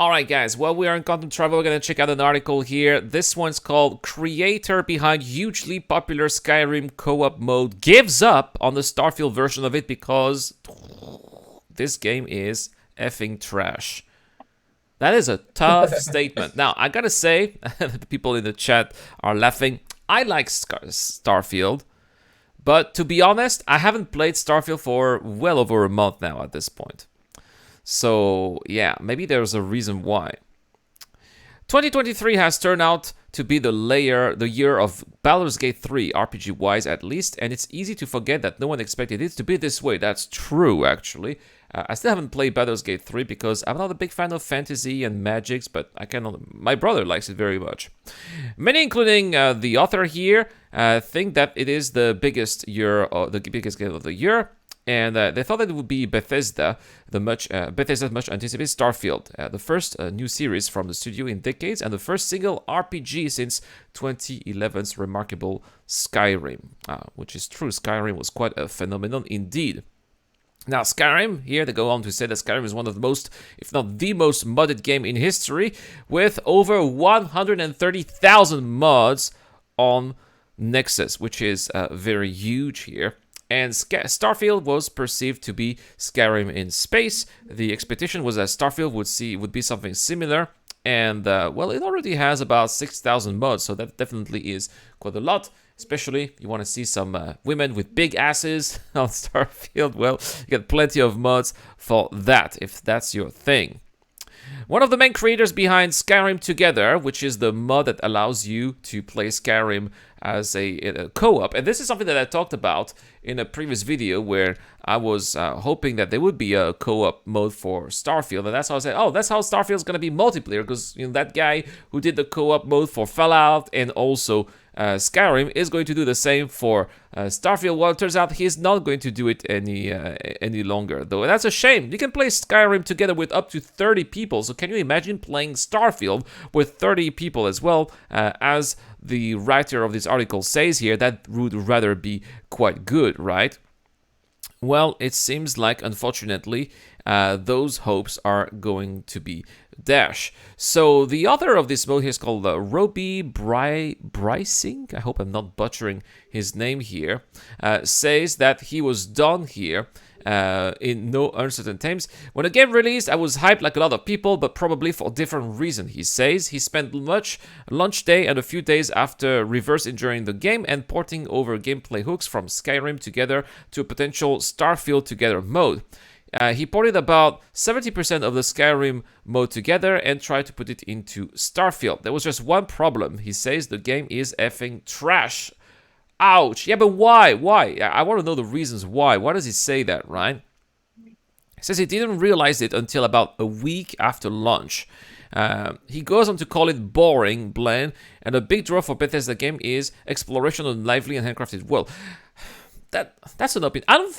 Alright guys, while we are in content travel, we're gonna check out an article here. This one's called "Creator Behind Hugely Popular Skyrim Co-op Mode Gives Up on the Starfield Version of it because this game is effing trash." That is a tough statement. Now, I gotta say, the people in the chat are laughing. I like Starfield, but to be honest, I haven't played Starfield for well over a month now at this point. So, yeah, maybe there's a reason why. 2023 has turned out to be the year of Baldur's Gate 3, RPG-wise at least, and it's easy to forget that no one expected it to be this way. That's true, actually. I still haven't played Baldur's Gate 3 because I'm not a big fan of fantasy and magics, but my brother likes it very much. Many, including the author here, think that it is the biggest game of the year. And they thought that it would be Bethesda's much anticipated Starfield, the first new series from the studio in decades, and the first single RPG since 2011's remarkable Skyrim, which is true. Skyrim was quite a phenomenon indeed. Now, Skyrim, here they go on to say that Skyrim is one of the most, if not the most modded game in history, with over 130,000 mods on Nexus, which is very huge here. And Starfield was perceived to be Skyrim in space. The expectation was that Starfield would be something similar. And, well, it already has about 6,000 mods, so that definitely is quite a lot. Especially if you want to see some women with big asses on Starfield. Well, you get plenty of mods for that, if that's your thing. One of the main creators behind Skyrim Together, which is the mod that allows you to play Skyrim as a co-op. And this is something that I talked about in a previous video where I was hoping that there would be a co-op mode for Starfield. And that's how I said, oh, that's how Starfield's going to be multiplayer. Because that guy who did the co-op mode for Fallout and also Skyrim is going to do the same for Starfield. Well, it turns out he's not going to do it any longer, though. And that's a shame. You can play Skyrim together with up to 30 people. So can you imagine playing Starfield with 30 people as well? As the writer of this article says here, that would rather be quite good, right? Well, it seems like, unfortunately, those hopes are going to be dashed. So the author of this mode here is called Roby Brysing. I hope I'm not butchering his name here. Says that he was done here in no uncertain terms. When the game released, I was hyped like a lot of people, but probably for a different reason, he says. He spent much launch day and a few days after reverse engineering the game and porting over gameplay hooks from Skyrim Together to a potential Starfield Together mode. He ported about 70% of the Skyrim mode together and tried to put it into Starfield. There was just one problem. He says the game is effing trash. Ouch. Yeah, but why? Why? I want to know the reasons why. Why does he say that, right? He says he didn't realize it until about a week after launch. He goes on to call it boring, bland, and a big draw for Bethesda game is exploration of lively and handcrafted world. That's an opinion. I don't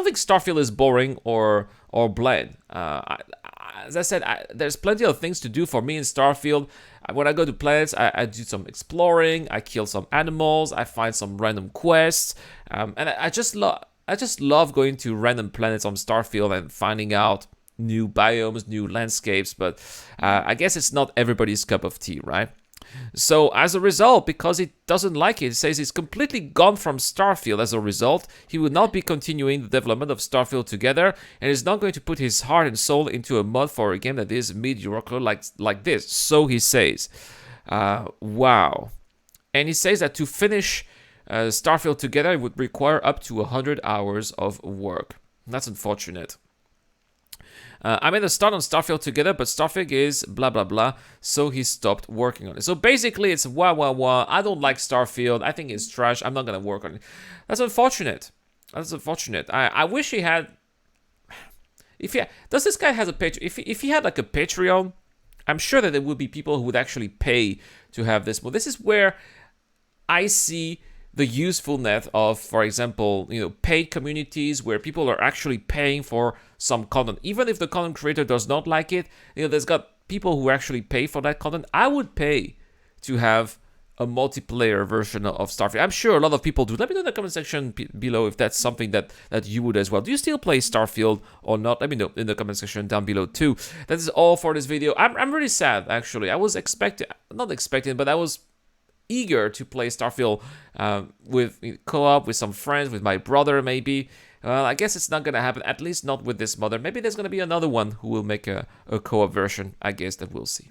think Starfield is boring or bland. As I said, there's plenty of things to do for me in Starfield. When I go to planets, I do some exploring. I kill some animals. I find some random quests, and I just love going to random planets on Starfield and finding out new biomes, new landscapes. But I guess it's not everybody's cup of tea, right? So as a result, because he doesn't like it, he says he's completely gone from Starfield. As a result, he will not be continuing the development of Starfield Together and is not going to put his heart and soul into a mod for a game that is mediocre like this. So he says. Wow. And he says that to finish Starfield Together, it would require up to 100 hours of work. That's unfortunate. I made a start on Starfield Together, but Starfield is blah, blah, blah, so he stopped working on it. So basically, it's wah, wah, wah. I don't like Starfield. I think it's trash. I'm not going to work on it. That's unfortunate. That's unfortunate. I wish he had... Does this guy have a Patreon? If he had like a Patreon, I'm sure that there would be people who would actually pay to have this. Well, this is where I see the usefulness of, for example, paid communities where people are actually paying for some content. Even if the content creator does not like it, there's got people who actually pay for that content. I would pay to have a multiplayer version of Starfield. I'm sure a lot of people do. Let me know in the comment section below if that's something that you would as well. Do you still play Starfield or not? Let me know in the comment section down below too. That is all for this video. I'm really sad, actually. I was not expecting, but I was eager to play Starfield with co-op, with some friends, with my brother maybe. Well, I guess it's not gonna happen, at least not with this mother. Maybe there's gonna be another one who will make a co-op version. I guess that we'll see.